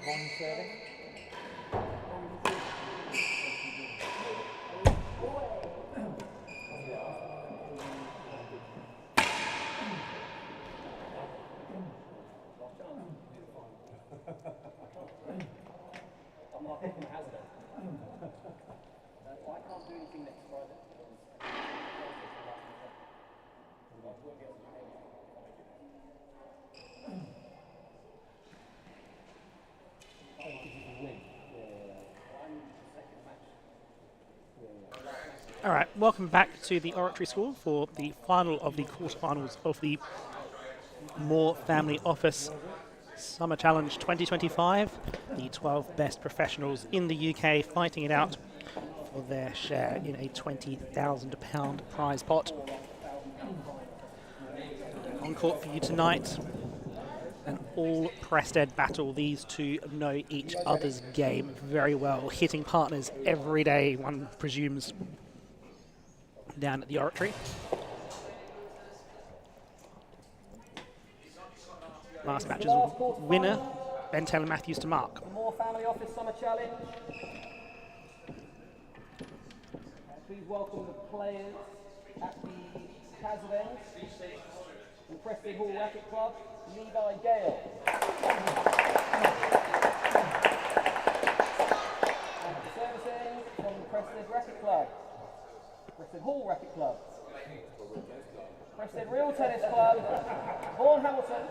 Vaughan serving. I can't do anything next Friday. All right, welcome back to the Oratory School for the final of the quarterfinals of the Moore Family Office Summer Challenge 2025. The 12 best professionals in the UK fighting it out for their share in a £20,000 prize pot. On court for you tonight, an all Prested battle. These two know each other's game very well, hitting partners every day, one presumes, down at the Oratory. Last match's winner, Ben Taylor Matthews to mark. The Moore Family Office Summer Challenge. Please welcome the players at the hazard end from Preston Hall Racket Club, Levi, Gale. And the service end from the Preston Racket Club, Preston Hall Racket Club. Preston Real Tennis Club, Vaughan Hamilton.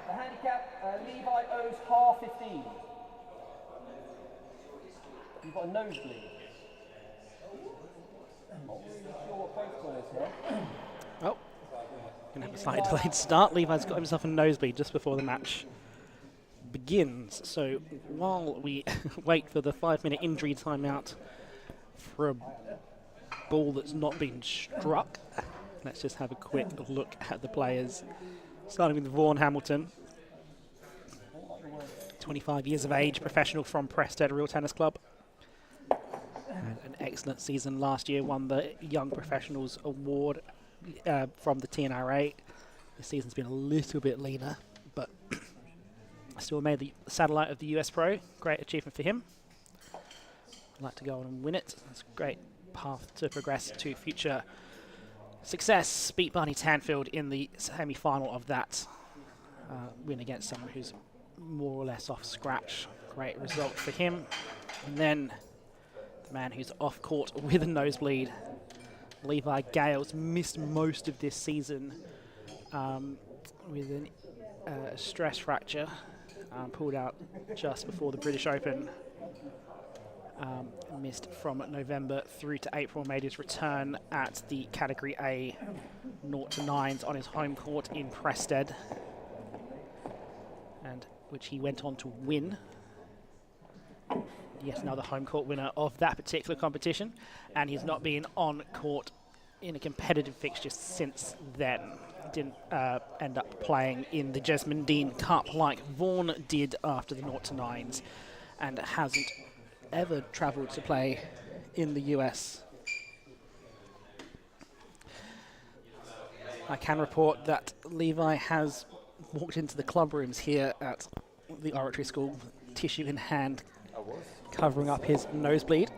The handicap, Levi owes half-15. You've got a nosebleed. Not really sure what protocol is here. Oh, gonna have a slightly delayed start. Levi's got himself a nosebleed just before the match begins. So while we wait for the 5-minute injury timeout for a ball that's not been struck, let's just have a quick look at the players. Starting with Vaughan Hamilton, 25 years of age, professional from Prested Real Tennis Club. Had an excellent season last year, won the Young Professionals Award from the T&RA. This season's been a little bit leaner, but still made the satellite of the US Pro. Great achievement for him. I'd like to go on and win it. It's a great path to progress to future success. Beat Barney Tanfield in the semi-final of that. Win against someone who's more or less off scratch. Great result for him. And then the man who's off court with a nosebleed, Levi Gale's missed most of this season with a stress fracture. Pulled out just before the British Open. Missed from November through to April, made his return at the Category A 0-9s on his home court in Prested, and which he went on to win. yet another home court winner of that particular competition, and he's not been on court in a competitive fixture since then. Didn't end up playing in the Jesmond Dean Cup like Vaughan did after the 0-9s, and hasn't ever travelled to play in the US. I can report that Levi has walked into the club rooms here at the Oratory School, tissue in hand, covering up his nosebleed.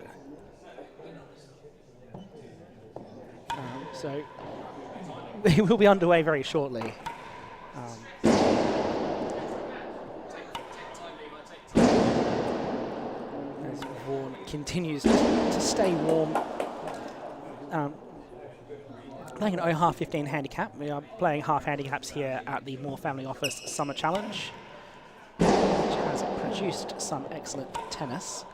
So we will be underway very shortly. As Vaughan continues to stay warm. Playing an half-15 handicap. We are playing half handicaps here at the Moore Family Office Summer Challenge, which has produced some excellent tennis.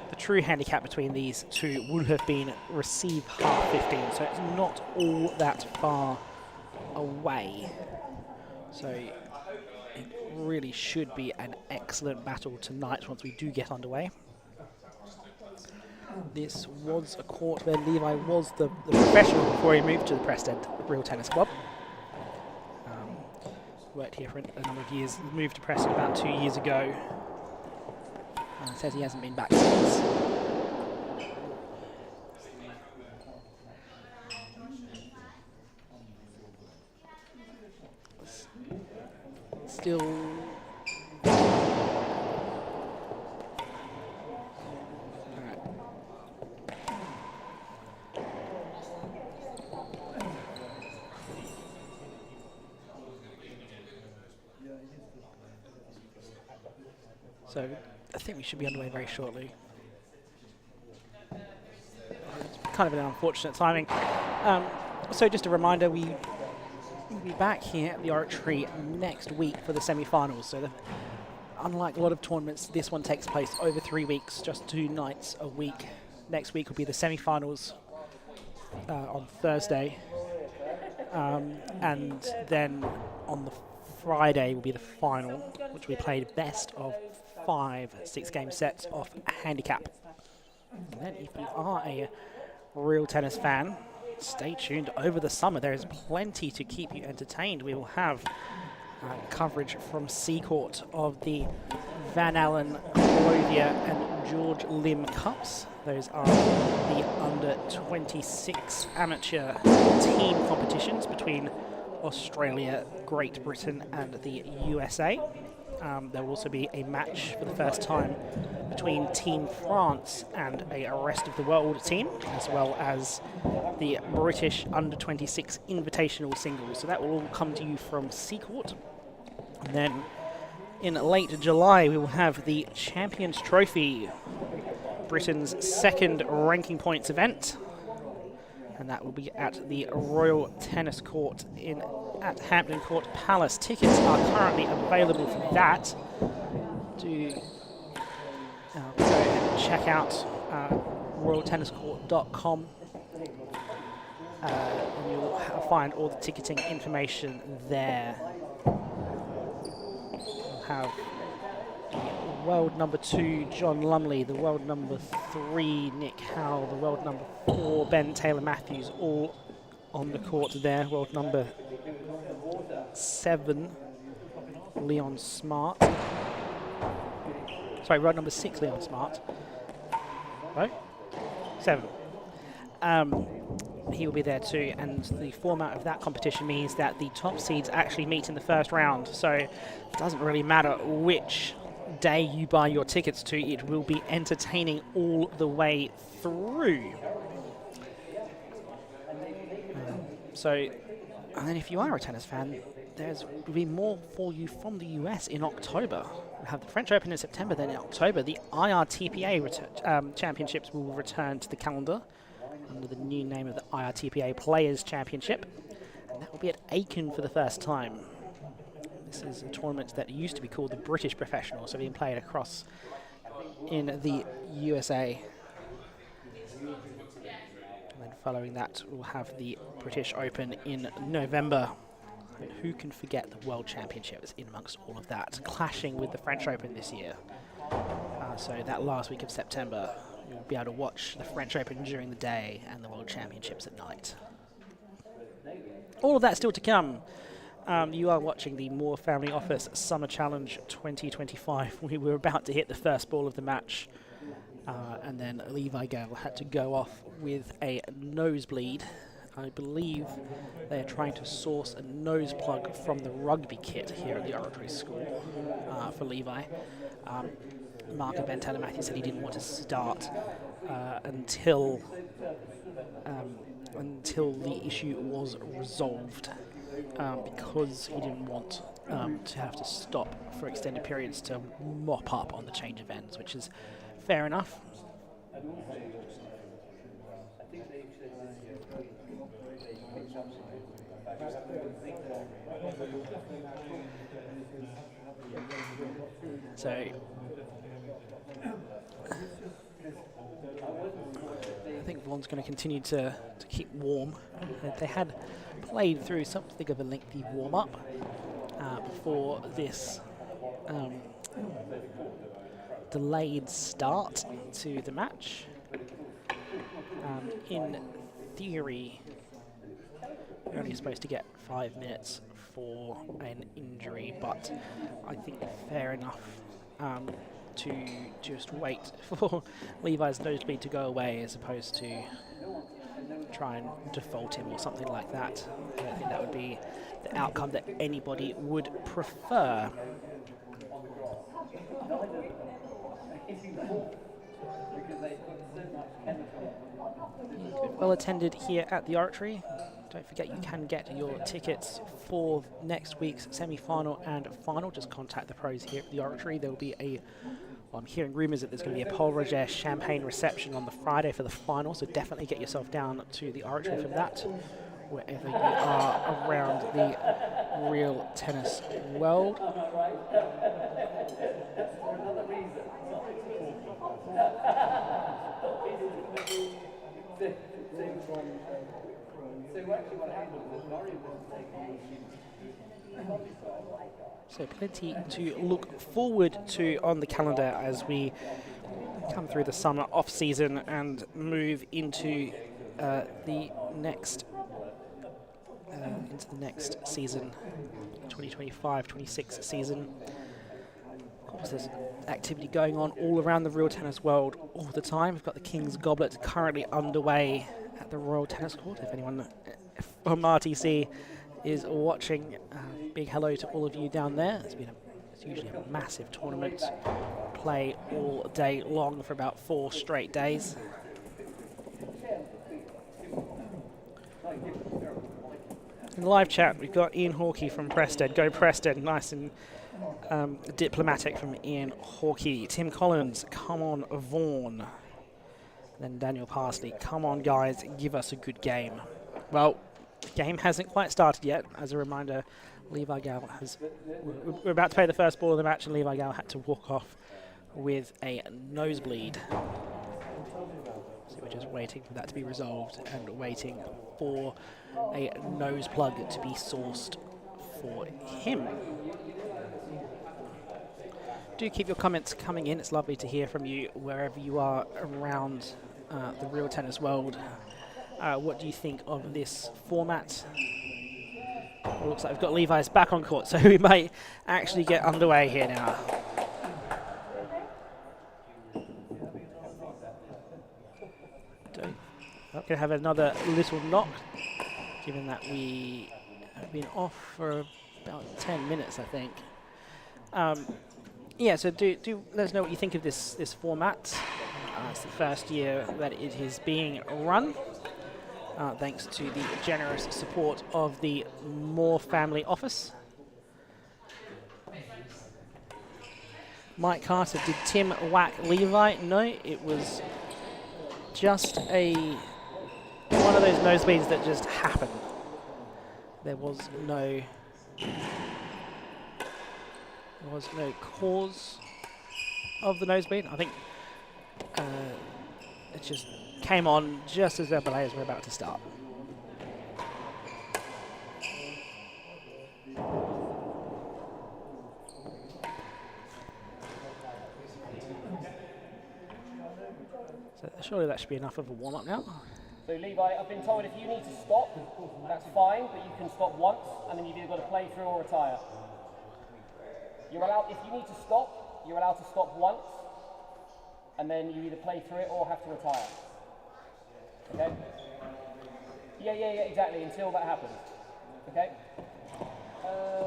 The true handicap between these two would have been receive half-15, so it's not all that far away. So it really should be an excellent battle tonight once we do get underway. This was a court where Levi was the professional before he moved to the Prested Real Tennis Club. Worked here for a number of years, moved to Prested about 2 years ago. Says he hasn't been back since. Still so I think we should be underway very shortly. It's kind of an unfortunate timing. So just a reminder, we'll be back here at the Oratory next week for the semi-finals. So unlike a lot of tournaments, this one takes place over 3 weeks, just 2 nights a week. Next week will be the semi-finals on Thursday. And then on the Friday will be the final, which we played best of 5 6-game sets of a handicap. And then if you are a real tennis fan, stay tuned over the summer. There is plenty to keep you entertained. We will have coverage from Seacourt of the Van Allen, Clovia and George Lim Cups. Those are the under-26 amateur team competitions between Australia, Great Britain and the USA. There will also be a match for the first time between Team France and a rest of the world team, as well as the British under-26 invitational singles. So that will all come to you from Seacourt. And then in late July, we will have the Champions Trophy, Britain's second ranking points event. And that will be at the Royal Tennis Court at Hampton Court Palace. Tickets are currently available for that. Do go ahead and check out royaltenniscourt.com. And you'll find all the ticketing information there. We'll have the world number 2, John Lumley, the world number 3, Nick Howell, the world number 4, Ben Taylor-Matthews, all on the court there. World number 7, Leon Smart. Sorry, world number 6, Leon Smart. Right? 7. He will be there too, and the format of that competition means that the top seeds actually meet in the first round, so it doesn't really matter which day you buy your tickets to, it will be entertaining all the way through. And then if you are a tennis fan, will be more for you from the US in October. We have the French Open in September, then in October the IRTPA championships will return to the calendar under the new name of the IRTPA Players Championship, and that will be at Aiken for the first time. This is a tournament that used to be called the British Professional, so being played across in the USA. And then following that, we'll have the British Open in November. And who can forget the World Championships in amongst all of that, clashing with the French Open this year. So that last week of September, you'll be able to watch the French Open during the day and the World Championships at night. All of that still to come. You are watching the Moore Family Office Summer Challenge 2025. We were about to hit the first ball of the match, and then Levi Gale had to go off with a nosebleed. I believe they are trying to source a nose plug from the rugby kit here at the Oratory School for Levi. Mark and Ben Matthews said he didn't want to start until the issue was resolved, because he didn't want to have to stop for extended periods to mop up on the change of ends, which is fair enough. So I think Vaughan's going to continue to keep warm. They had played through something of a lengthy warm-up before this delayed start to the match. In theory, you're only supposed to get 5 minutes for an injury, but I think fair enough to just wait for Levi's nosebleed to go away as opposed to try and default him or something like that. I don't think that would be the outcome that anybody would prefer. Well attended here at the Oratory. Don't forget you can get your tickets for next week's semi-final and final. Just contact the pros here at the Oratory. There will be I'm hearing rumours that there's going to be a Paul Roger champagne reception on the Friday for the final, so definitely get yourself down to the Oratory for that, wherever you are around the real tennis world. So plenty to look forward to on the calendar as we come through the summer off season and move into the next season, 2025-26 season. Of course, there's activity going on all around the real tennis world all the time. We've got the King's Goblet currently underway at the Royal Tennis Court. If anyone from RTC is watching, big hello to all of you down there. It's usually a massive tournament, play all day long for about 4 straight days. In the live chat, we've got Ian Hawkey from Prested. Go Prested, nice and diplomatic from Ian Hawkey. Tim Collins, come on Vaughan. Then Daniel Parsley, come on guys, give us a good game. Well, the game hasn't quite started yet. As a reminder, Levi Gale we're about to play the first ball of the match, and Levi Gale had to walk off with a nosebleed. So we're just waiting for that to be resolved and waiting for a nose plug to be sourced for him. Do keep your comments coming in. It's lovely to hear from you wherever you are around the real tennis world. What do you think of this format? It looks like we've got Levi's back on court, so we might actually get underway here now. Going to have another little knock, given that we have been off for about 10 minutes, I think. Yeah, so do let us know what you think of this format. It's the first year that it is being run. Thanks to the generous support of the Moore Family Office. Mike Carter, did Tim whack Levi? No, it was just one of those nosebleeds that just happened. There was no cause of the nosebleed. I think it just came on just as the players were about to start. Surely that should be enough of a warm-up now. So Levi, I've been told if you need to stop, that's fine, but you can stop once, and then you've either got to play through or retire. You're allowed, if you need to stop, you're allowed to stop once, and then you either play through it or have to retire. Okay? Yeah, exactly, until that happens. Okay?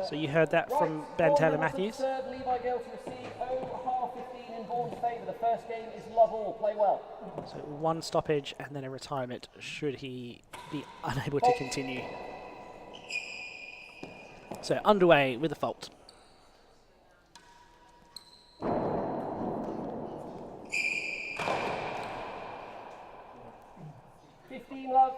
So you heard that from Ben Taylor Matthews. Serve Levi Gale to receive. Half 15 in Vaughan's favour. The first game is love all. Play well. So one stoppage and then a retirement should he be unable to continue. So underway with the fault. Love.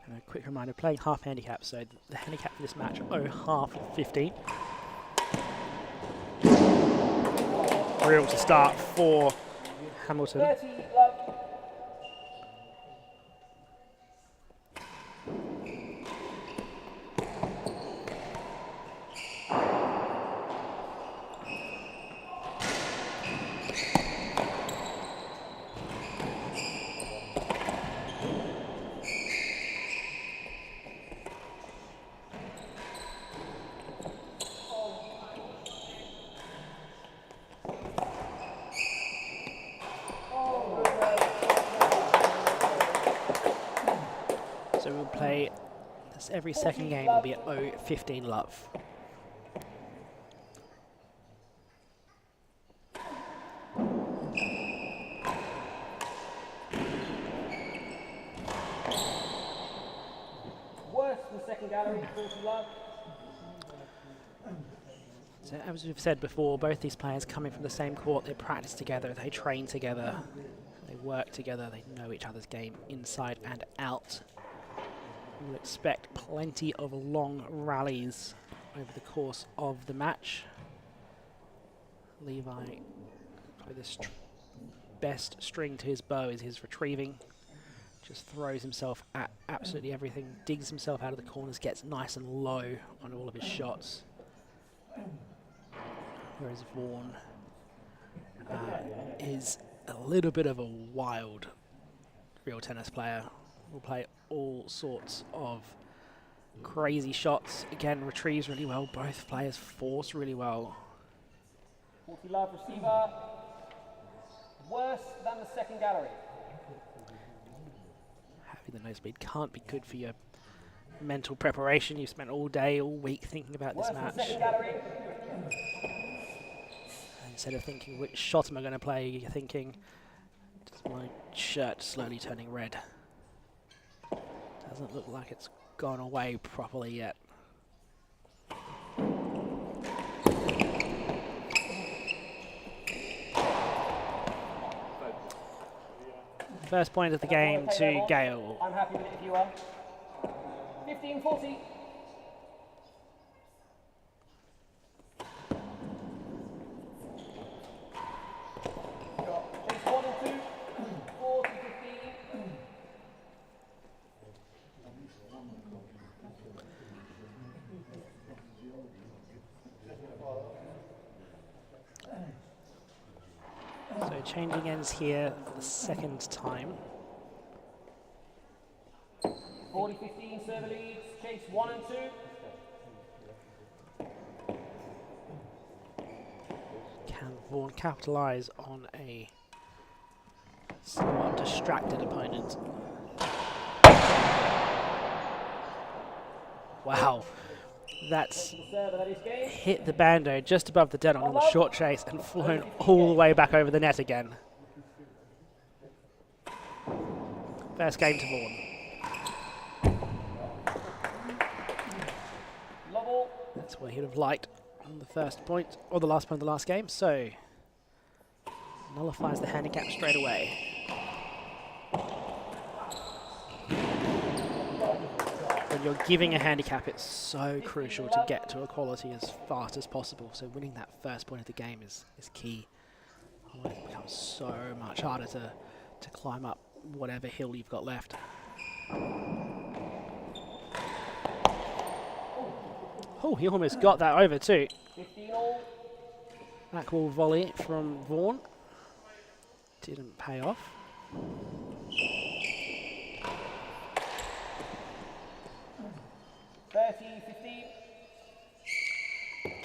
And a quick reminder, playing half handicap, so the handicap for this match, half 15. Real to start for Hamilton. 30, love. So we'll play this every second game will be at 15 love. Worse than second gallery, 40 love. So as we've said before, both these players coming from the same court, they practice together, they train together, they work together, they know each other's game inside and out. We'll expect plenty of long rallies over the course of the match. Levi, with his best string to his bow is his retrieving. Just throws himself at absolutely everything, digs himself out of the corners, gets nice and low on all of his shots. Whereas Vaughan is a little bit of a wild real tennis player. Will play all sorts of crazy shots. Again, retrieves really well. Both players force really well. 40 love receiver. Worse than the second gallery. Having the no speed can't be good for your mental preparation. You've spent all day, all week thinking about this match. Second gallery. Instead of thinking which shot am I going to play, you're thinking, is my shirt slowly turning red? Doesn't look like it's gone away properly yet. First point of the game to Gale. I'm happy with it if you are. 15-40. So changing ends here for the second time. 40-15 server leads, chase 1 and 2. Can Vaughan capitalise on a somewhat distracted opponent? Wow, that's hit the bando just above the dead on the short chase and flown all the way back over the net again. First game to Vaughan. That's where he'd have liked on the first point, or the last point of the last game, so nullifies the handicap straight away. When you're giving a handicap, it's so crucial to get to equality as fast as possible, so winning that first point of the game is key. Otherwise it becomes so much harder to climb up whatever hill you've got left. Oh, he almost got that over too. Back wall volley from Vaughan. didn't pay off.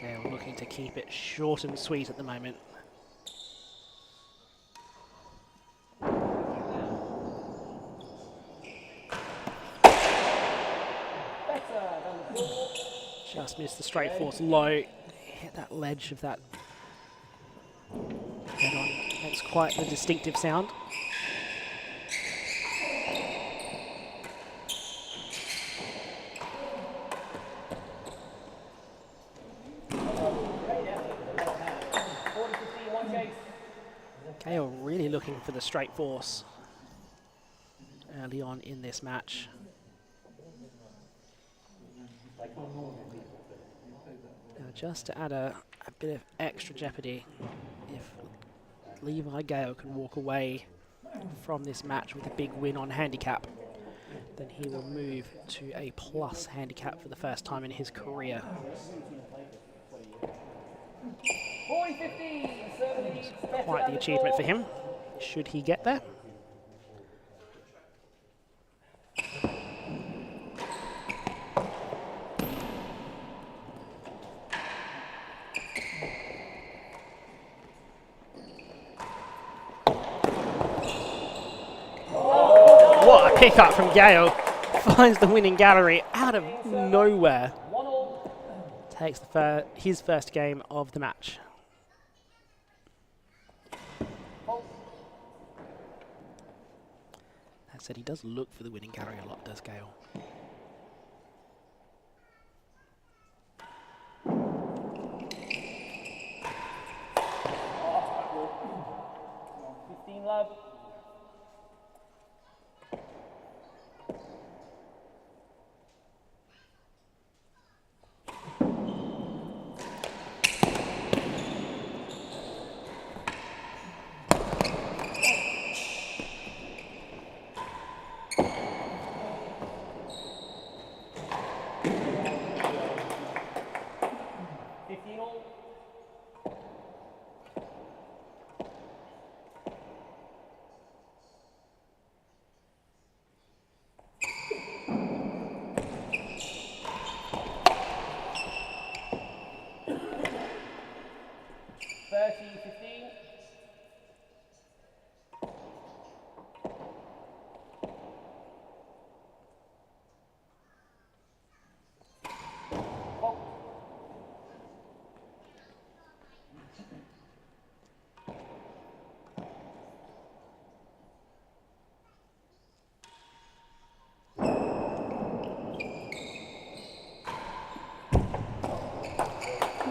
Gale looking to keep it short and sweet at the moment. Just missed the straight force low. Hit that ledge of that head on. That's quite the distinctive sound. Gale really looking for the straight force early on in this match. Now just to add a bit of extra jeopardy, if Levi Gale can walk away from this match with a big win on handicap, then he will move to a plus handicap for the first time in his career. Quite the achievement for him, should he get there. What a pick up from Gale. Finds the winning gallery out of nowhere. Takes his first game of the match. That said, he does look for the winning gallery a lot, does Gale. Love.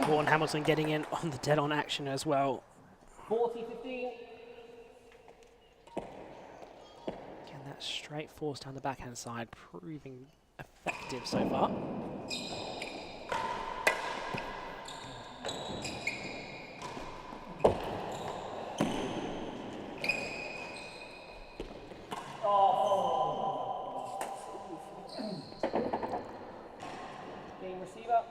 Vaughan Hamilton getting in on the dead-on action as well. 40-15. Again, that straight force down the backhand side proving effective so far. Game receiver.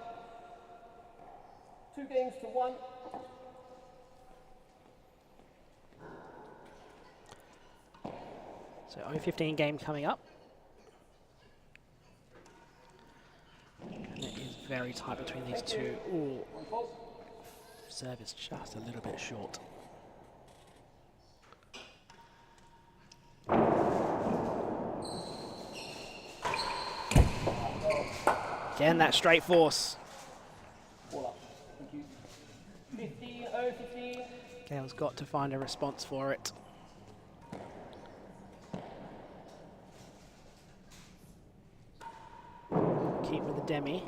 2 games to 1. So 0-15 game coming up. And it is very tight between these two. Ooh. Serve is just a little bit short. Again, that straight force. 15-0-15. Gale's got to find a response for it. Keep with the demi.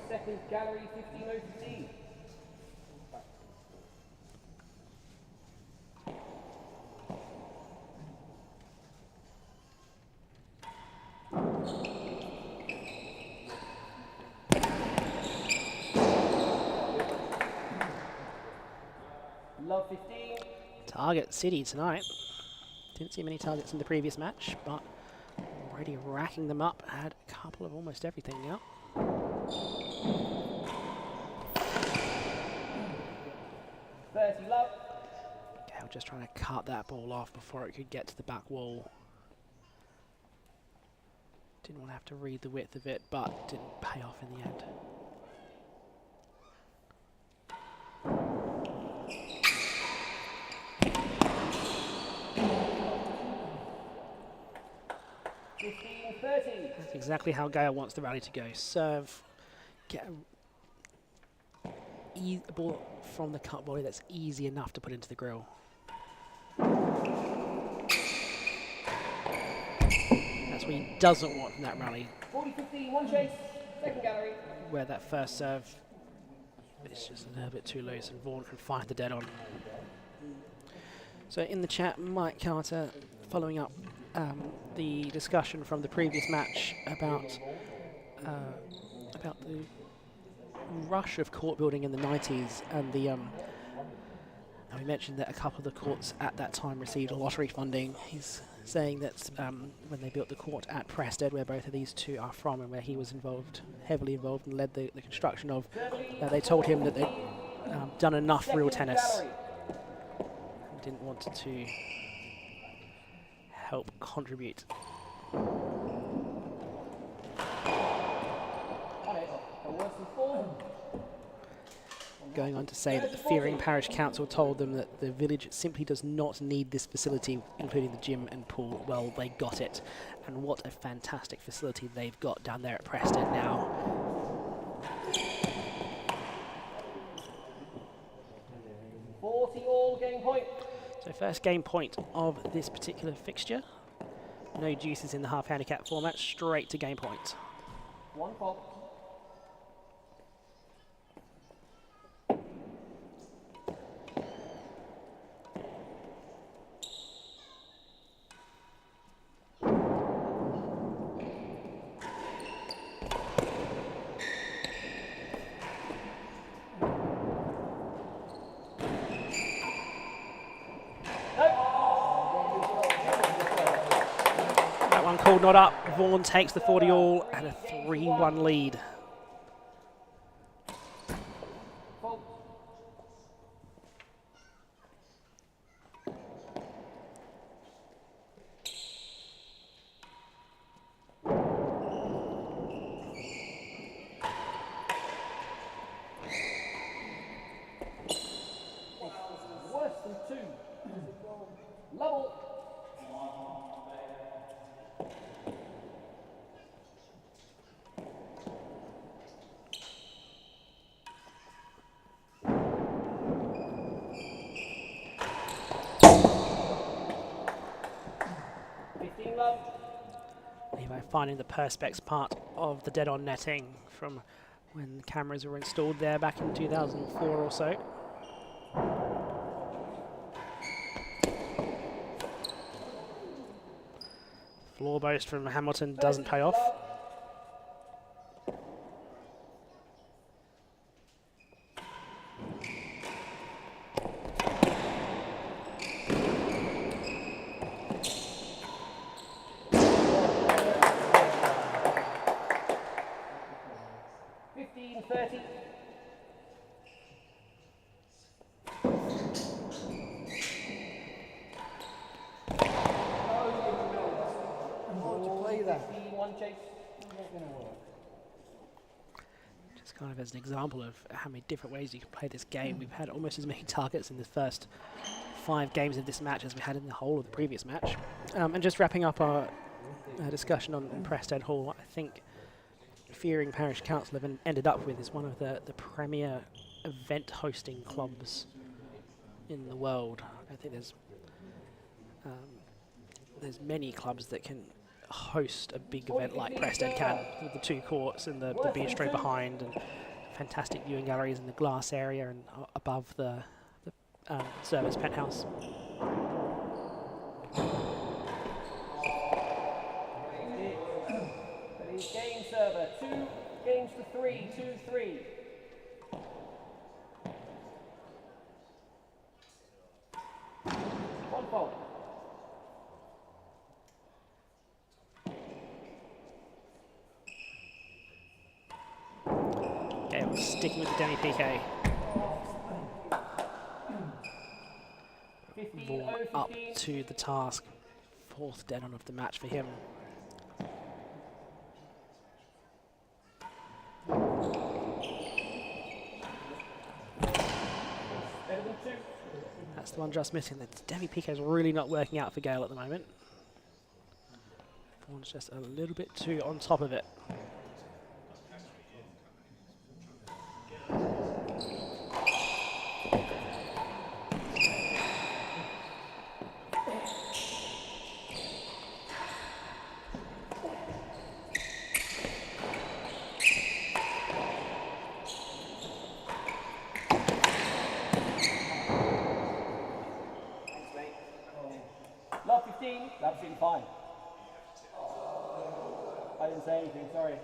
Second gallery, 15-0-15. Love 15. Target City tonight. Didn't see many targets in the previous match, but already racking them up. Had a couple of almost everything now. 30 love. Gale just trying to cut that ball off before it could get to the back wall. Didn't want to have to read the width of it, but didn't pay off in the end. That's exactly how Gale wants the rally to go. Serve, get a ball from the cut volley that's easy enough to put into the grill. That's what he doesn't want from that rally. 40-15, one chase, second gallery. Where that first serve is just a little bit too loose and Vaughan can find the dead on. So in the chat, Mike Carter, following up the discussion from the previous match about the rush of court building in the 90s and the and we mentioned that a couple of the courts at that time received lottery funding. He's saying that when they built the court at Prested, where both of these two are from and where he was heavily involved and led the construction of, they told him that they'd done enough real tennis and didn't want to help contribute. Going on to say that the Fearing Parish Council told them that the village simply does not need this facility, including the gym and pool. Well, they got it. And what a fantastic facility they've got down there at Preston now. All game point. So first game point of this particular fixture. No juices in the half-handicap format, straight to game point. One fault. Called not up. Vaughan takes the 40-all and a 3-1 lead. Worse than two. Level. Levi finding the perspex part of the dead-on netting from when cameras were installed there back in 2004 or so. Floor boast from Hamilton doesn't pay off. Just kind of as an example of how many different ways you can play this game, we've had almost as many targets in the first 5 games of this match as we had in the whole of the previous match. And just wrapping up our discussion on Prested Hall, what I think Fearing Parish Council have ended up with is one of the premier event hosting clubs in the world. I think there's many clubs that can host a big event like Prested can, with the 2 courts and the bistro behind and fantastic viewing galleries in the glass area and above the service penthouse. Game server, 2 games to 3, 2-3. One fault. sticking with the demi-PK. Vaughan up to the task. 4th dead-on of the match for him. That's the one just missing. The demi-PK is really not working out for Gale at the moment. Vaughan's just a little bit too on top of it. Love 15, absolutely fine. I didn't say anything, sorry.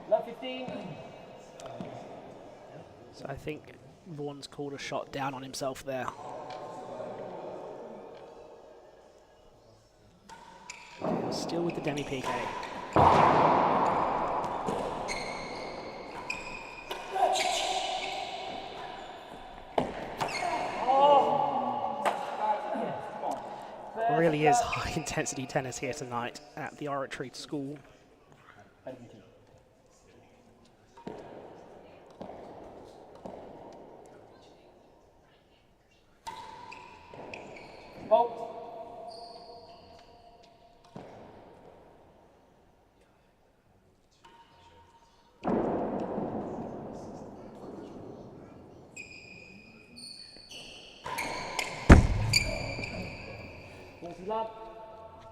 Love 15. So I think Vaughan's called a shot down on himself there. Still with the demi-PK. Really is high intensity tennis here tonight at the Oratory School. Oh.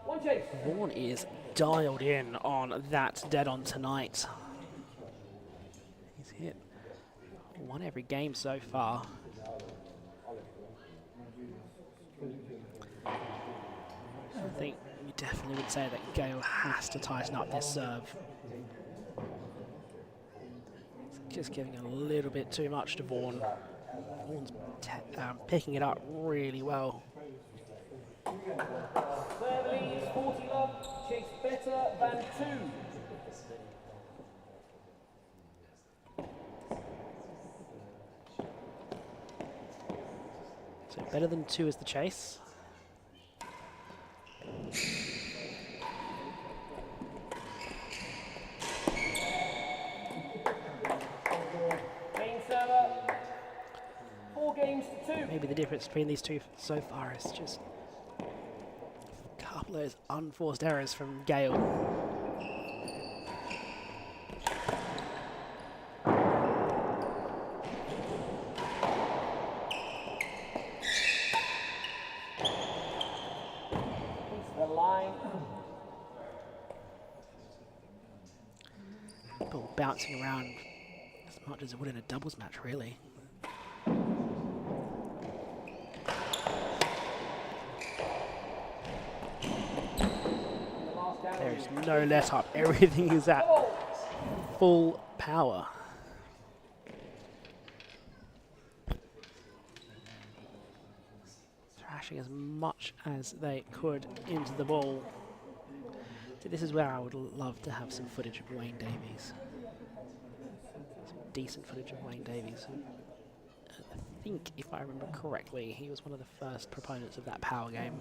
One chase. Vaughan is dialed in on that dead-on tonight. He's hit one every game so far. I think you definitely would say that Gale has to tighten up this serve. It's just giving a little bit too much to Vaughan. Vaughan's picking it up really well. Serve leads 40 love, chase better than 2. So better than 2 is the chase. Main server, 4 games to 2. Maybe the difference between these two so far is just a couple of those unforced errors from Gale. The line. Ball bouncing around as much as it would in a doubles match, really. There is no let up. Everything is at full power. Thrashing as much as they could into the ball. See, this is where I would love to have some footage of Wayne Davies. Some decent footage of Wayne Davies. I think, if I remember correctly, he was one of the first proponents of that power game.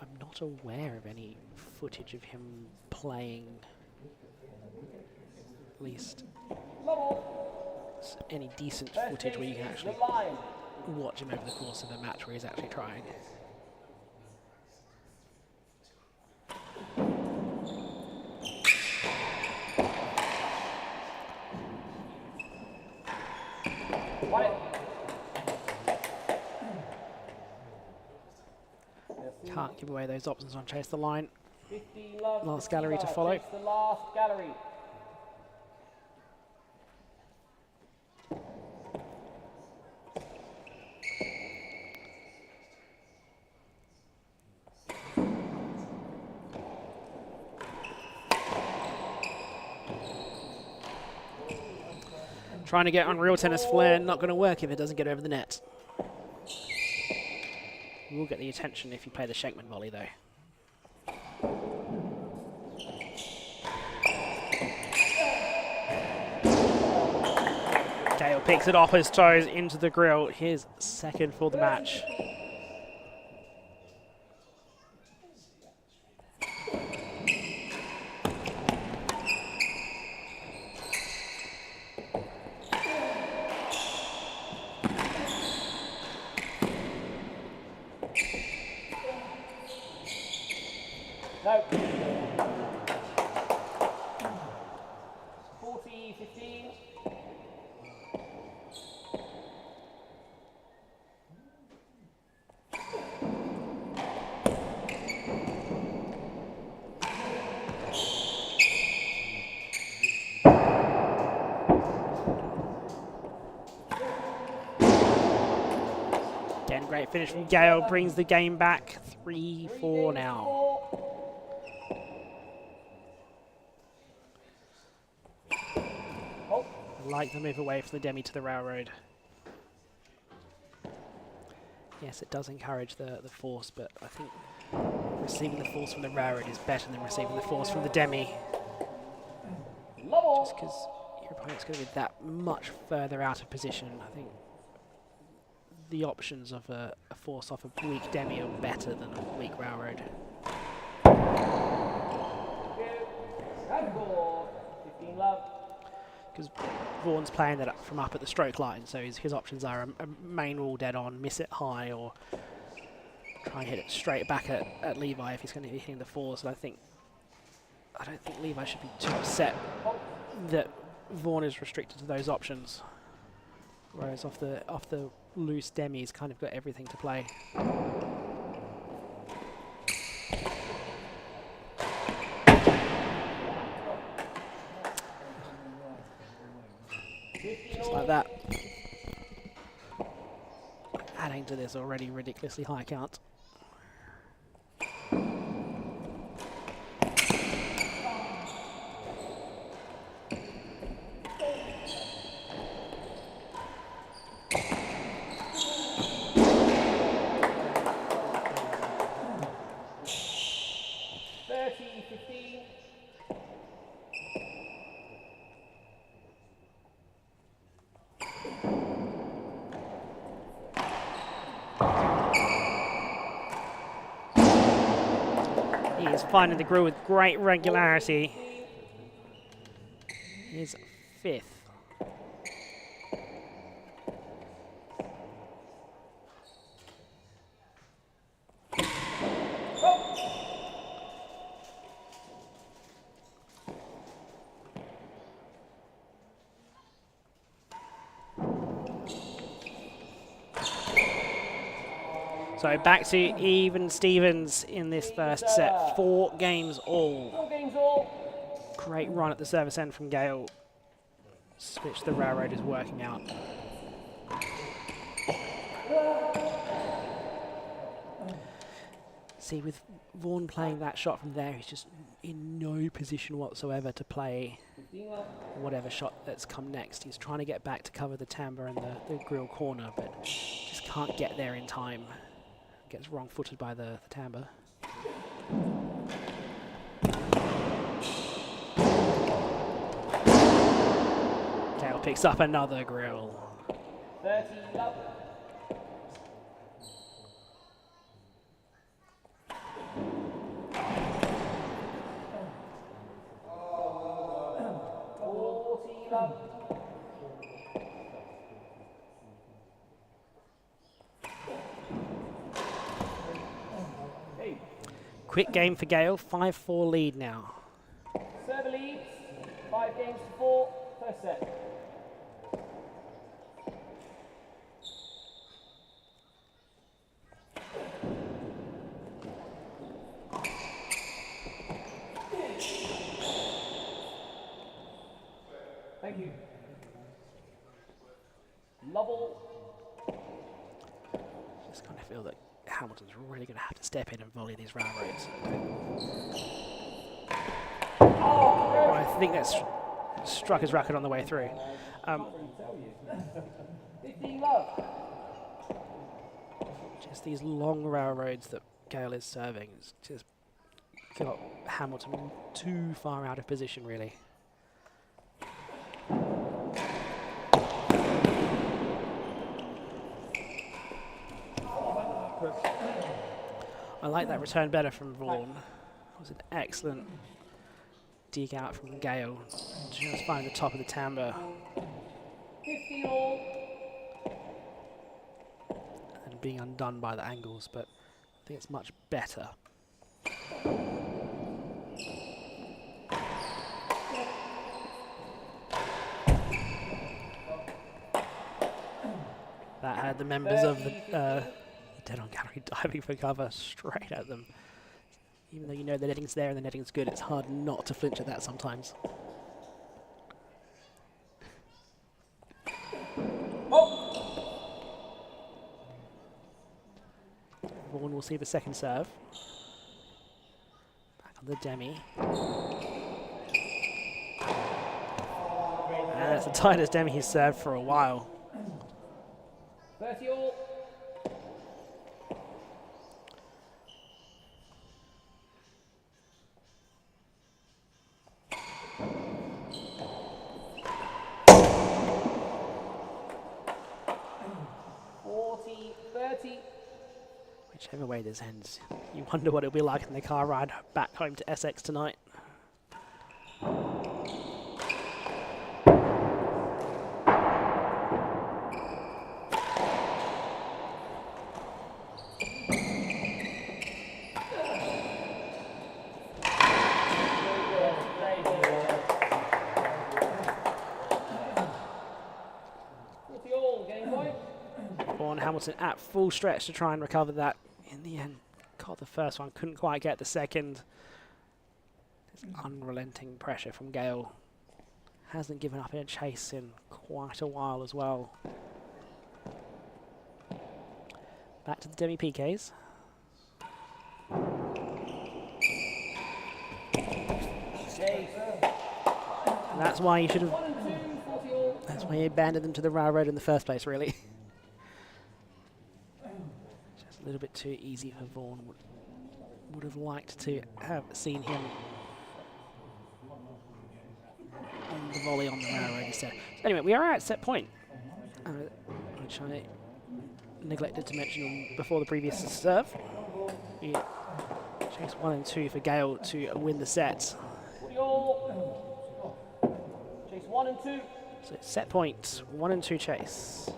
I'm not aware of any footage of him playing, at least any decent footage where you can actually watch him over the course of a match where he's actually trying. Can't give away those options on Chase the Line. Last gallery to follow. The last gallery. Trying to get Unreal Tennis flair, not going to work if it doesn't get over the net. You will get the attention if you play the Shankman volley, though. Gale picks it off his toes into the grill. His second for the match. No. 40-15. Again, great finish from Gale, brings the game back. 3-4 now. Like the move away from the demi to the railroad. Yes, it does encourage the force, but I think receiving the force from the railroad is better than receiving the force from the demi. Just because your opponent's going to be that much further out of position. I think the options of a force off a weak demi are better than a weak railroad. 15 love. Because Vaughan's playing that up from up at the stroke line, so his options are a main rule dead on, miss it high, or try and hit it straight back at Levi if he's going to be hitting the fours. And I don't think Levi should be too upset that Vaughan is restricted to those options, whereas off the loose demi, he's kind of got everything to play. Just like that. Adding to this already ridiculously high count. He is finding the grill with great regularity. He's fifth. So back to even Stevens in this first set. 4 games all. 4 games all. Great run at the service end from Gale. Switch the railroad is working out. See, with Vaughan playing that shot from there, he's just in no position whatsoever to play whatever shot that's come next. He's trying to get back to cover the timbre and the grill corner, but just can't get there in time. Gets wrong-footed by the timbre. Gale picks up another grill. 30 love. Quick game for Gale, 5-4 lead now. Server leads, 5 games to 4, first set. Thank you. Lovell. Just kind of feel that Hamilton's really going to have to step in and volley these railroads. Well, I think that's struck his racket on the way through. 15 love. Just these long railroads that Gale is serving. It's just got Hamilton too far out of position, really. like that return better from Vaughan. It was an excellent dig out from Gale. Just finding the top of the timbre. 50 all. And being undone by the angles, but I think it's much better. That had the members of the dead-on gallery diving for cover straight at them. Even though you know the netting's there and the netting's good, it's hard not to flinch at that sometimes. Vaughan will see the second serve. Back on the demi. And it's the tightest demi he's served for a while. 30 all. Whichever way this ends, you wonder what it'll be like in the car ride back home to Essex tonight. Vaughan Hamilton at full stretch to try and recover that. In the end, got the first one, couldn't quite get the second. This unrelenting pressure from Gale. Hasn't given up in a chase in quite a while as well. Back to the demi PKs. That's why you should have. That's why you abandoned them to the railroad in the first place, really. A little bit too easy for Vaughan. Would have liked to have seen him on the volley on the railroad instead. So anyway, we are at set point, which I neglected to mention before the previous serve. We chase 1 and 2 for Gale to win the set. Chase 1 and 2. So set point, 1 and 2 chase.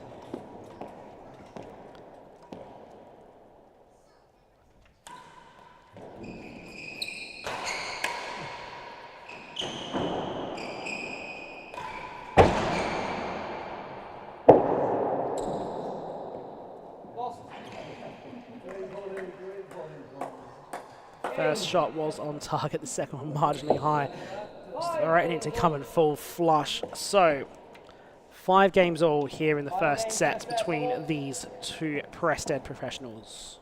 First shot was on target, the second one marginally high. Threatening to come and fall flush. So, 5 games all here in the first set between these two Prested professionals.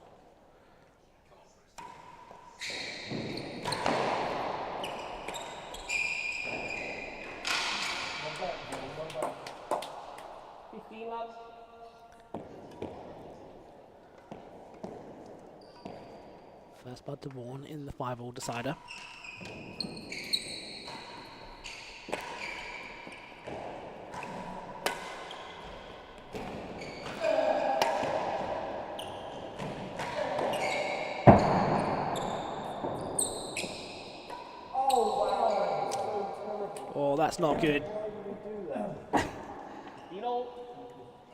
First bud to Vaughan in the 5-all decider. Oh, that's not good.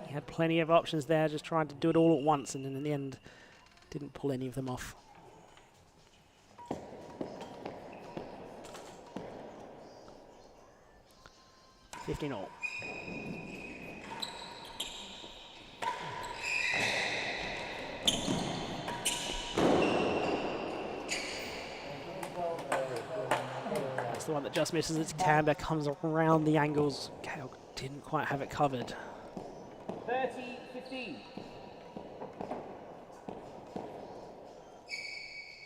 He had plenty of options there, just trying to do it all at once, and then in the end, didn't pull any of them off. $15-all. That's the one that just misses its camber, comes around the angles. Gale didn't quite have it covered. 30-15.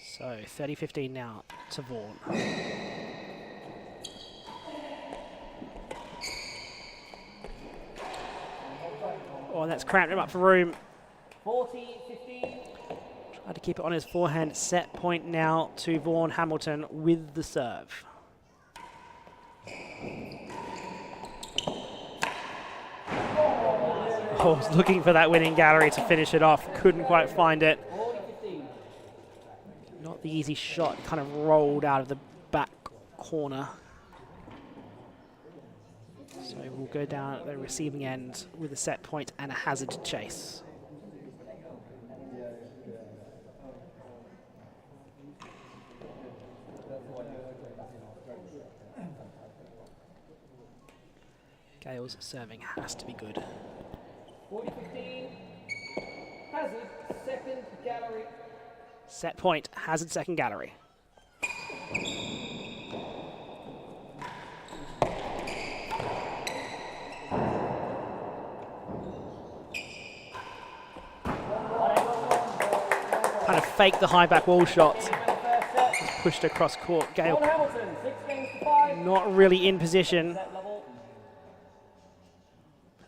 So 30-15 now to Vaughan. Oh, that's cramped him up for room. 40-15. Tried to keep it on his forehand. Set point now to Vaughan Hamilton with the serve. Oh, was looking for that winning gallery to finish it off. Couldn't quite find it. easy shot, kind of rolled out of the back corner. So we'll go down at the receiving end with a set point and a hazard chase. Gale's serving has to be good. 40-15. Hazard, second gallery. Set point, hazard second gallery. Kind of faked the high back wall shot. Just pushed across court. Gale not really in position.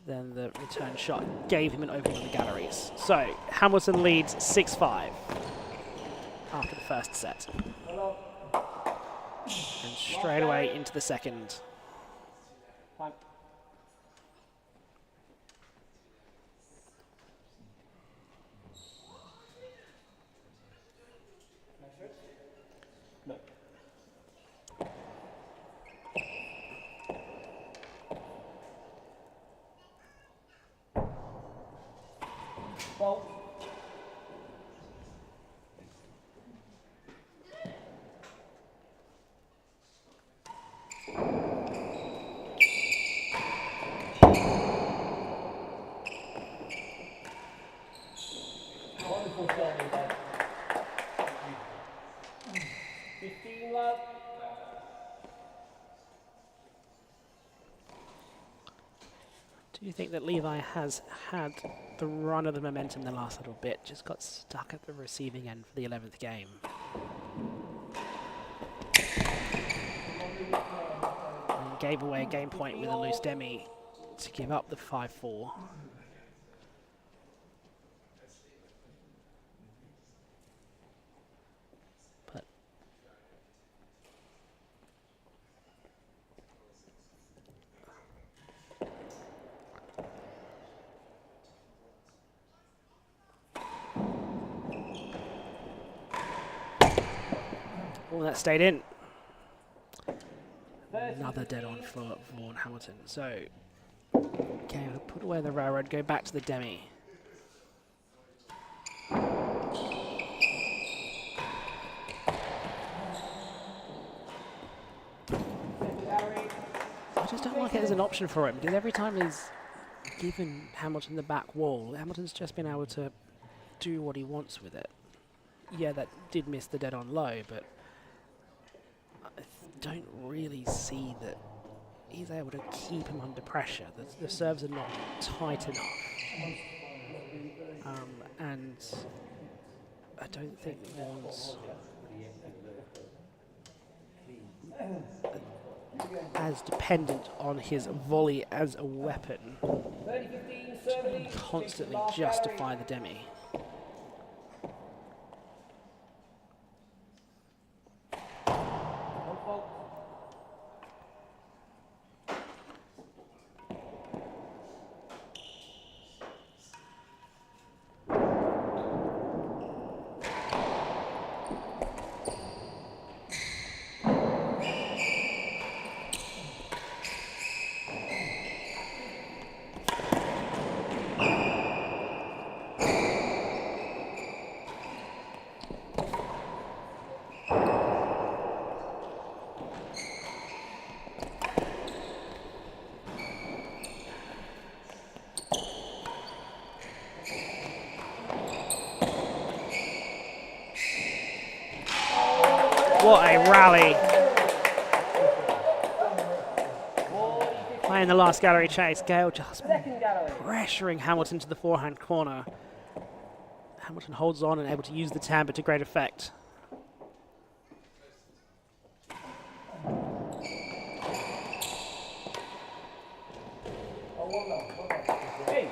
Then the return shot gave him an opening in the galleries. So Hamilton leads 6-5 after the first set. And straight away into the second. Well, wonderful serving there. 15 love. Do you think that Levi has had the run of the momentum the last little bit? Just got stuck at the receiving end for the 11th game. And gave away a game point with a loose demi to give up the 5-4. But all that stayed in. Another dead on for Vaughan Hamilton. So, Gale put away the railroad, go back to the demi. I just don't like it as an option for him, because every time he's given Hamilton the back wall, Hamilton's just been able to do what he wants with it. Yeah, that did miss the dead on low, but I don't really see that he's able to keep him under pressure. The serves are not tight enough. And I don't think Vaughan's as dependent on his volley as a weapon to constantly justify the demi. What a rally. Playing the last gallery chase, Gale just pressuring Hamilton to the forehand corner. Hamilton holds on and able to use the timbre to great effect.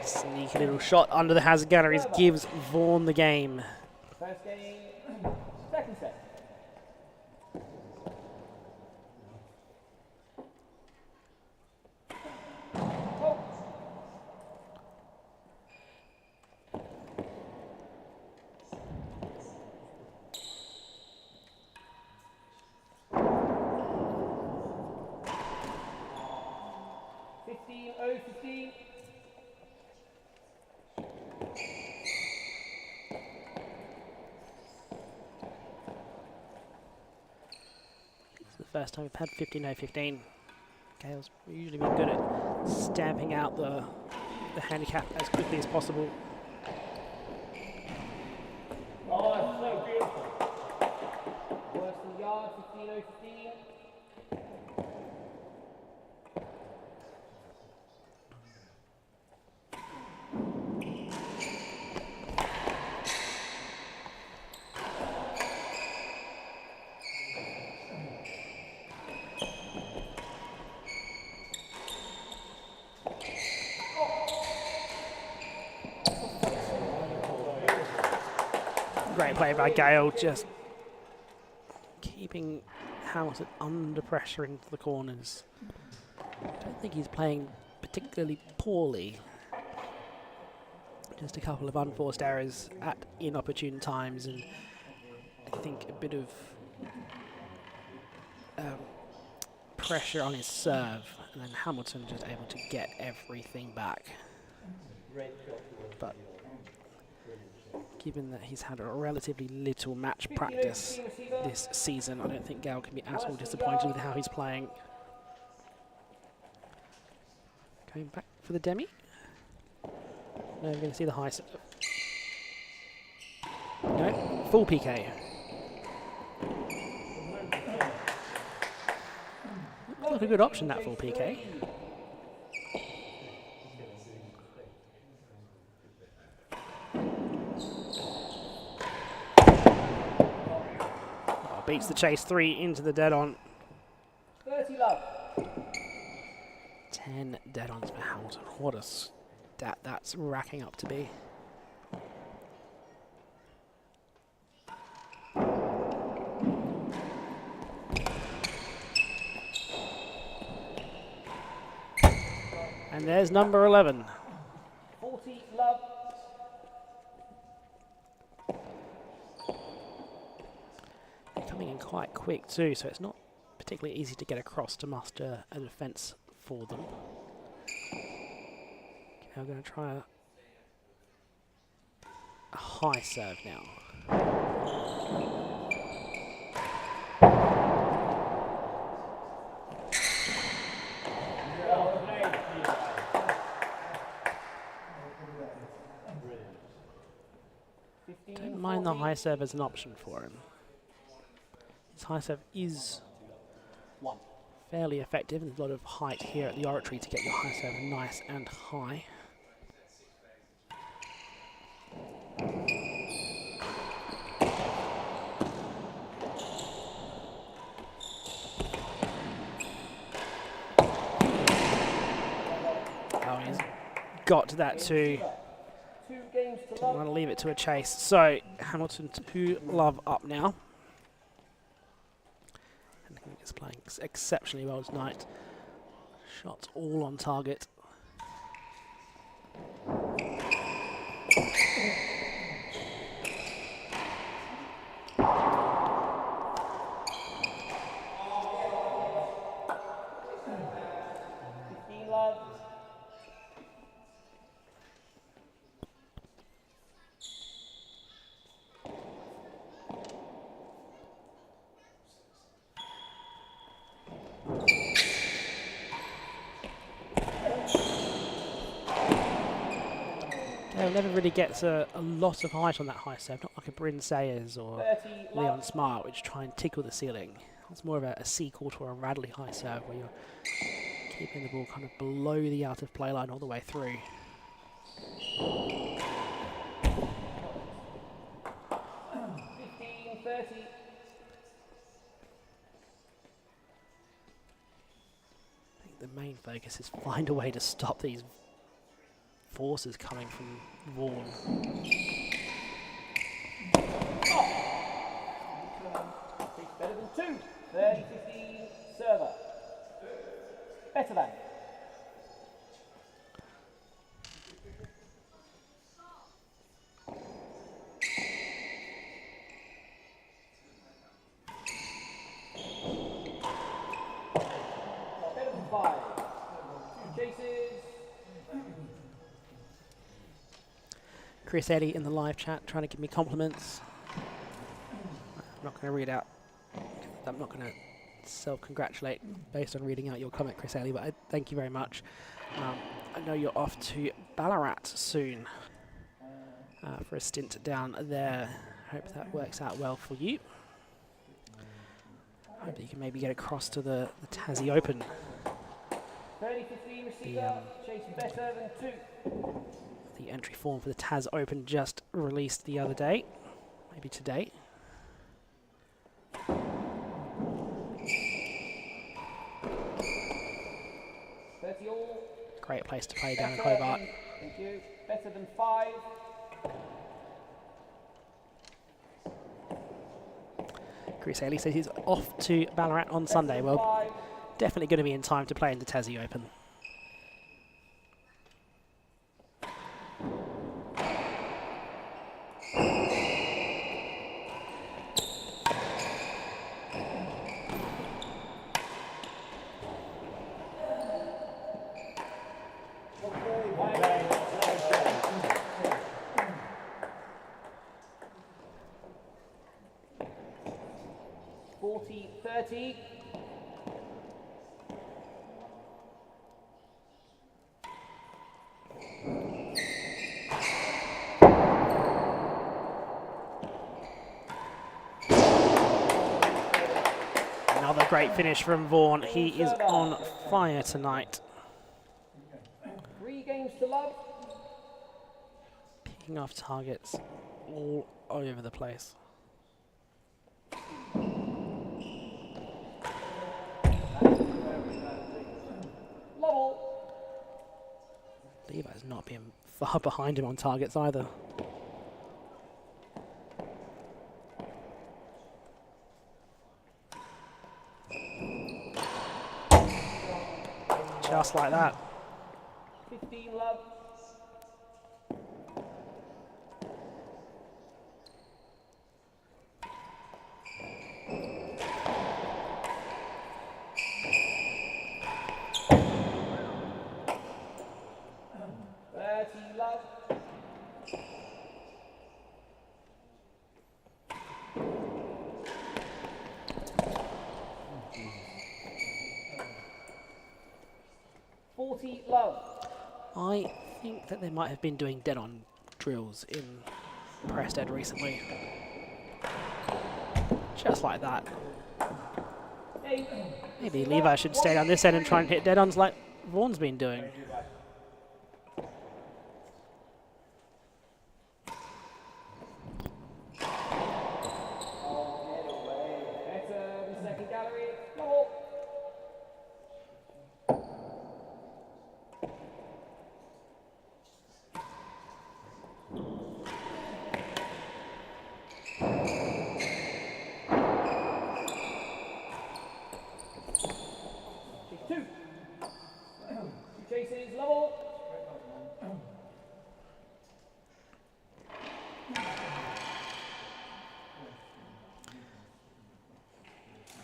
Sneaky little shot under the hazard galleries gives Vaughan the game. First game, second set. 15-0-15. It's the first time we've had 15-0-15. Gale's usually been good at stamping out the handicap as quickly as possible. Oh, that's so beautiful. Worse than yard, 15-0-15. Great play by Gale, just keeping Hamilton under pressure into the corners. I don't think he's playing particularly poorly. Just a couple of unforced errors at inopportune times, and I think a bit of pressure on his serve, and then Hamilton just able to get everything back. But given that he's had a relatively little match practice this season, I don't think Gale can be at all disappointed with how he's playing. Going back for the demi. No, we're going to see the high serve. No, full PK. Looks like a good option, that full PK. Beats the chase 3 into the dead-on. 30 love. 10 dead-ons for Hamilton. What a stat that's racking up to be. And there's number 11. 40 love. Coming in quite quick too, so it's not particularly easy to get across to muster a defence for them. Okay, I'm going to try a high serve now. Don't mind the high serve as an option for him. His high serve is fairly effective, and there's a lot of height here at the Oratory to get your high serve nice and high. Oh, he's got to that too. Didn't want to leave it to a chase. So Hamilton 2 love up now. And he's playing exceptionally well tonight. Shots all on target. Never really gets a lot of height on that high serve, not like a Bryn Sayers or Leon Smart, which try and tickle the ceiling. It's more of a C-court or a Radley high serve where you're keeping the ball kind of below the out of play line all the way through. I think the main focus is find a way to stop these forces coming from Vaughan. Better than 2. 30-15 server. Better than. Better than 5. 2 chases. Chris Eddy in the live chat trying to give me compliments. I'm not going to read out. I'm not going to self-congratulate based on reading out your comment, Chris Eddy, but I thank you very much. I know you're off to Ballarat soon for a stint down there. Hope that works out well for you. Hope that you can maybe get across to the Tassie Open. 30-15 receiver, chasing better than 2. The entry form for the Tas Open just released the other day, maybe today. Great place to play down in Hobart. Thank you. Better than 5. Chris Haley says he's off to Ballarat on Sunday. Well, definitely going to be in time to play in the Tassie Open. Another great finish from Vaughan. He is on fire tonight. 3 games to love. Picking off targets all over the place. Levi's not being far behind him on targets either. Just like that. 15 love. I think that they might have been doing dead-on drills in Prested recently. Just like that. Maybe Levi should stay down this end and try and hit dead-ons like Vaughan's been doing.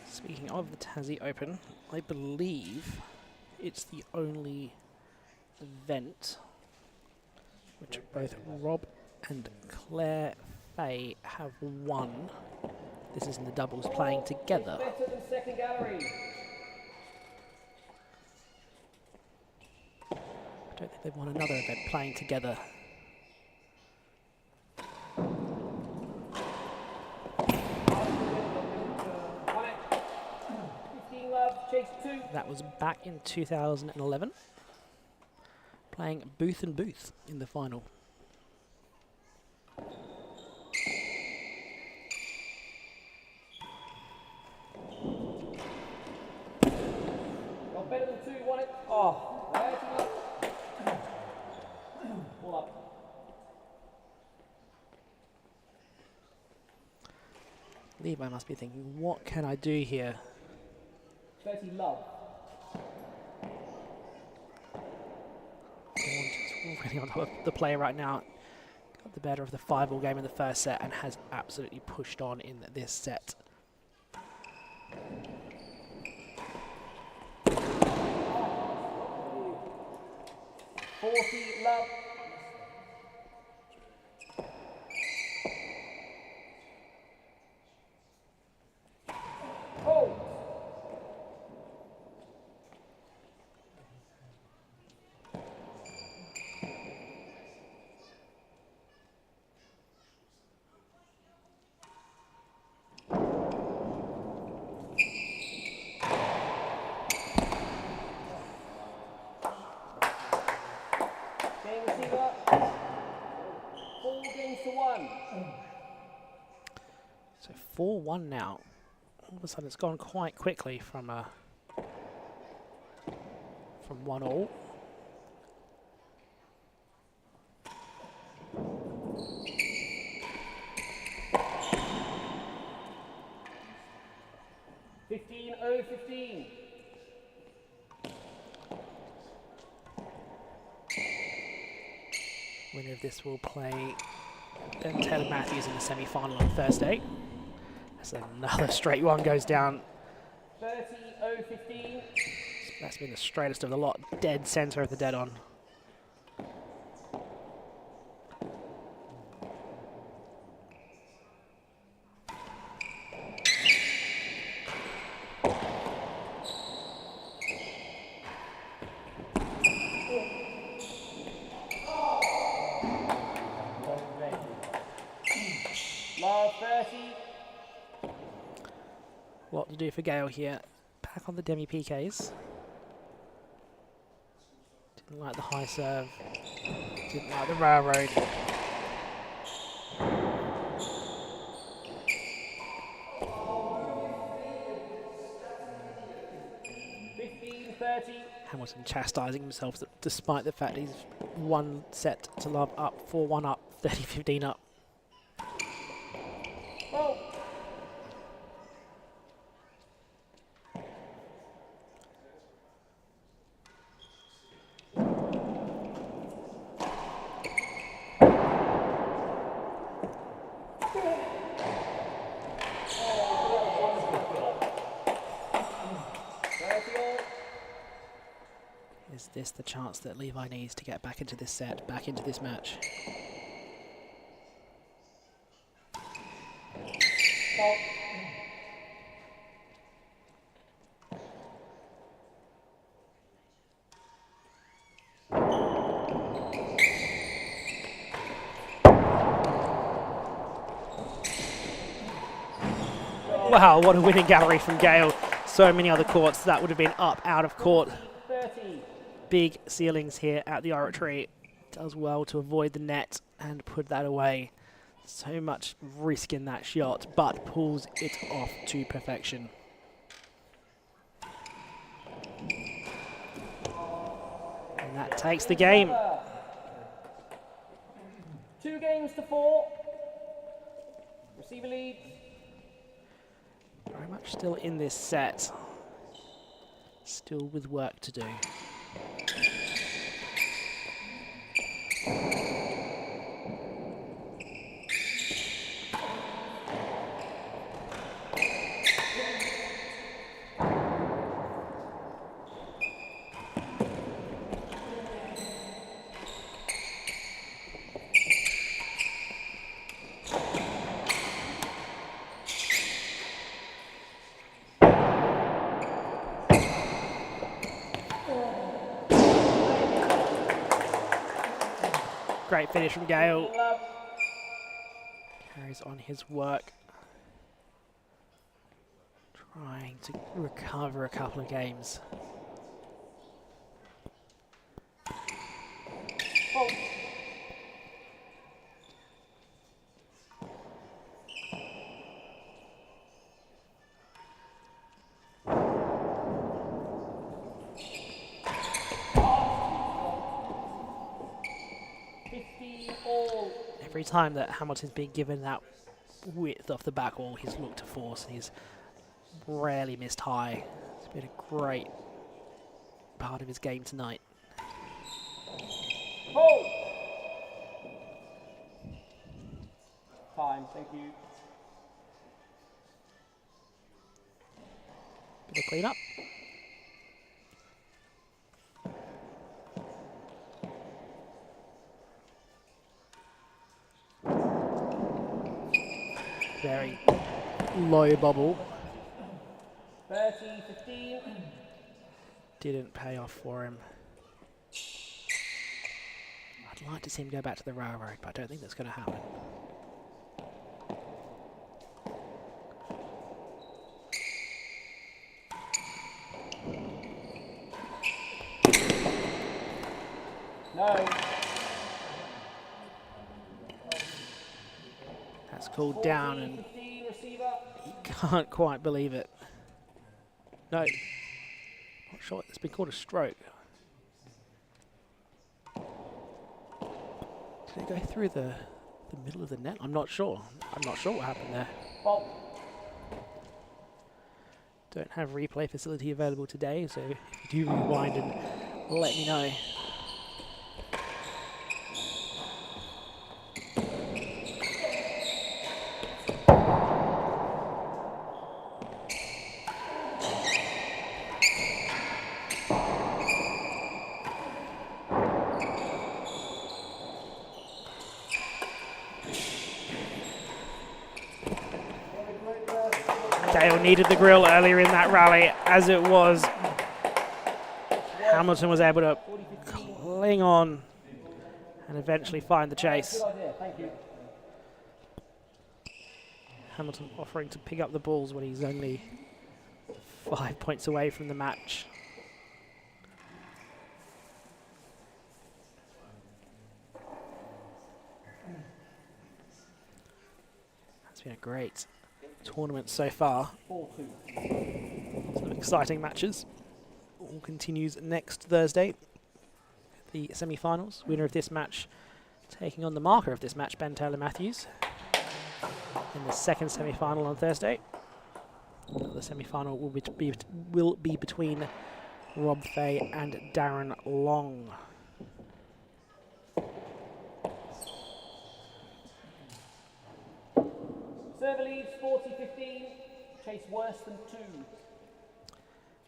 Speaking of the Tassie Open, I believe it's the only event which both Rob and Claire Fay have won. This is in the doubles playing together. Better than second gallery. I don't think they've won another event playing together. That was back in 2011, playing Booth and Booth in the final. Got better than 2, won it. Oh, all up. Levi must be thinking, what can I do here? 30 love. Really on top of the play right now. Got the better of the 5-ball game in the first set and has absolutely pushed on in this set. 40, love. Hold. Game receiver. 4 games to 1. So 4-1 now. All of a sudden it's gone quite quickly from 1-all. Winner of this will play Ben Taylor Matthews in the semi-final on Thursday. As another straight one goes down. 30-0-15. That's been the straightest of the lot. Dead centre of the dead on. Love 30. Lot to do for Gale here. Back on the demi PKs. Didn't like the high serve. Didn't like the railroad. Hamilton chastising himself despite the fact he's one set to love up, 4-1 up, 30-15 up. Oh. Is this the chance that Levi needs to get back into this set, back into this match? Wow, what a winning gallery from Gale. So many other courts, that would have been up, out of court. 30. Big ceilings here at the Oratory. Does well to avoid the net and put that away. So much risk in that shot, but pulls it off to perfection. And that takes the game. 2 games to 4. Receiver lead. Very much still in this set. Still with work to do. Great finish from Gale. Carries on his work. Trying to recover a couple of games. Oh. Every time that Hamilton's been given that width off the back wall, he's looked to force and he's rarely missed high. It's been a great part of his game tonight. Oh. Time, thank you. Bit of clean up. Very low bobble. 30-15. Didn't pay off for him. I'd like to see him go back to the railroad, but I don't think that's going to happen. No. That's called down, and 15, receiver. he can't quite believe it. No. Not sure. It's been called a stroke. Did it go through the middle of the net? I'm not sure. I'm not sure what happened there. Fault. Don't have replay facility available today, so if you do rewind and let me know. Gale needed the grill earlier in that rally, as it was. Hamilton was able to cling on and eventually find the chase. Good idea, thank you. Hamilton offering to pick up the balls when he's only 5 points away from the match. It's been a great tournament so far. 4-2. Some exciting matches. All continues next Thursday. The semi-finals. Winner of this match taking on the marker of this match, Ben Taylor Matthews. In the second semi-final on Thursday. The semi-final will be between Rob Fay and Darren Long. Server leads 40-15. Chase worse than 2.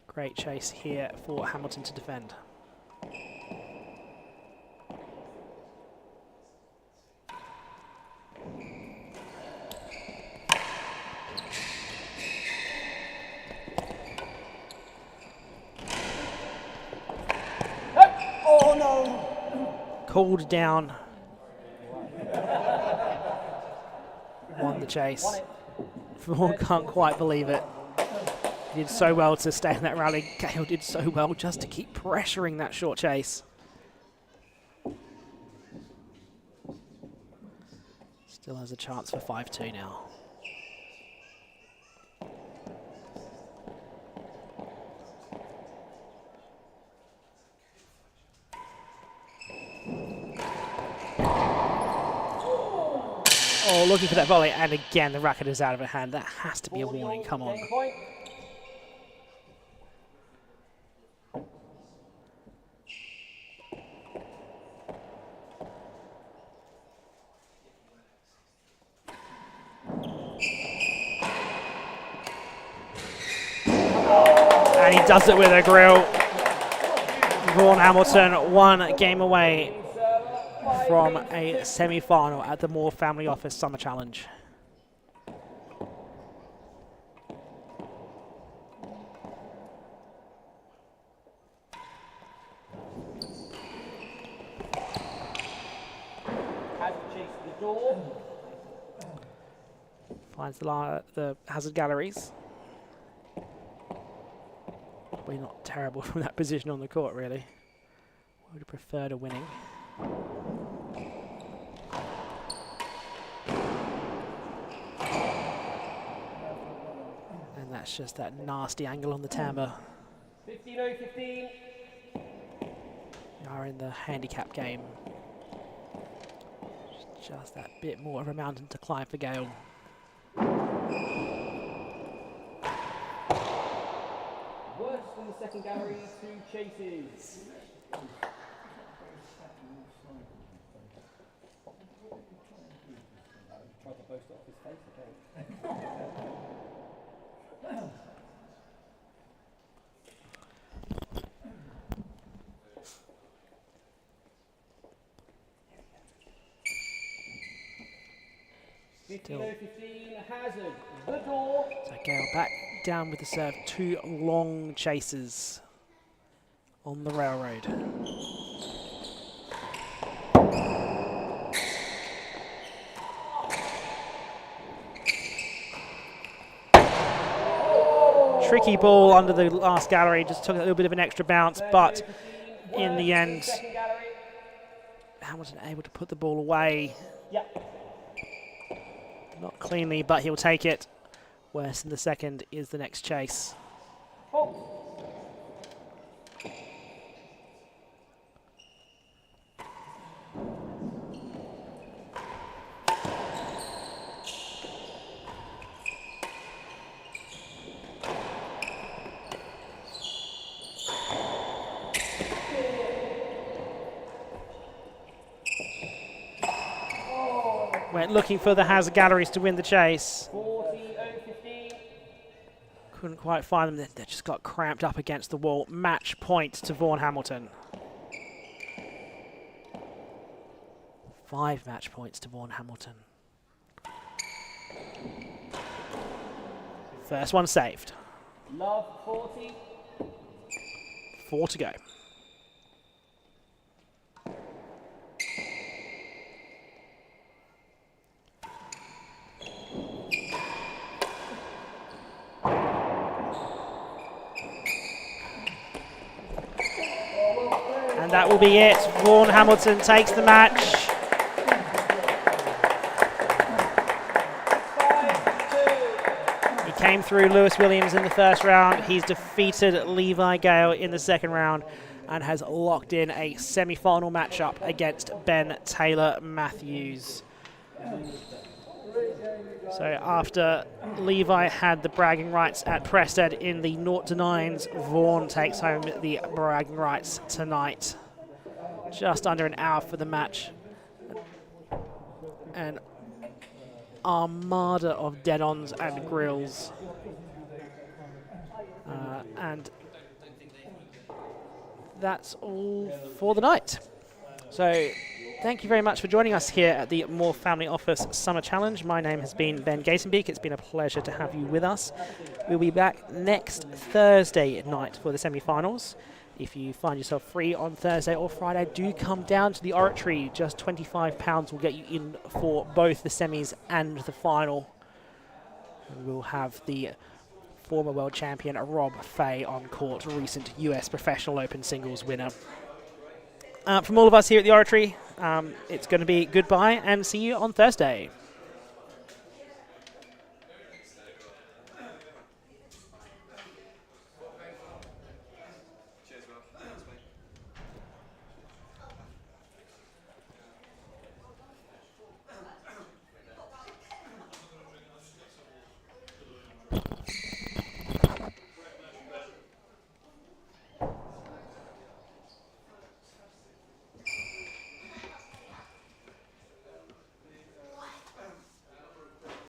Great chase here for Hamilton to defend. Oh no! Called down. Won the chase. Vaughan can't quite believe it. He did so well to stay in that rally. Gale did so well just to keep pressuring that short chase. Still has a chance for 5-2 now. Oh, looking for that volley, and again the racket is out of her hand. That has to be a warning, come on. And he does it with a grill. Vaughan Hamilton 1 game away from a semi-final at the Moore Family Office Summer Challenge. Has chased the door. Finds the hazard galleries. Probably not terrible from that position on the court, really. Would have preferred a winning. And that's just that nasty angle on the timbre. 15-15. We are in the handicap game. Just that bit more of a mountain to climb for Gale. Worse than the second gallery, 2 chases. Tried to boast it off his face, okay. Still. 15-15, hazard, the door. So Gale back down with the serve. 2 long chases on the railroad. Tricky ball under the last gallery, just took a little bit of an extra bounce, but in the end, Hamilton able to put the ball away. Not cleanly, but he'll take it. Worse in the second is the next chase. Went looking for the hazard galleries to win the chase. 40-15. Couldn't quite find them. They just got cramped up against the wall. Match point to Vaughan Hamilton. 5 match points to Vaughan Hamilton. First one saved. Love 40. 4 to go. And that will be it. Vaughan Hamilton takes the match. He came through Lewis Williams in the first round. He's defeated Levi Gale in the second round and has locked in a semi-final matchup against Ben Taylor Matthews. So after Levi had the bragging rights at Prested in the 0-9s, Vaughan takes home the bragging rights tonight. Just under an hour for the match. An armada of dead-ons and grills. And that's all for the night. So thank you very much for joining us here at the More Family Office Summer Challenge. My name has been Ben Gatenbeek. It's been a pleasure to have you with us. We'll be back next Thursday night for the semi-finals. If you find yourself free on Thursday or Friday, do come down to the Oratory. Just £25 will get you in for both the semis and the final. And we'll have the former world champion Rob Fay on court, recent US Professional Open singles winner. From all of us here at the Oratory, it's going to be goodbye and see you on Thursday.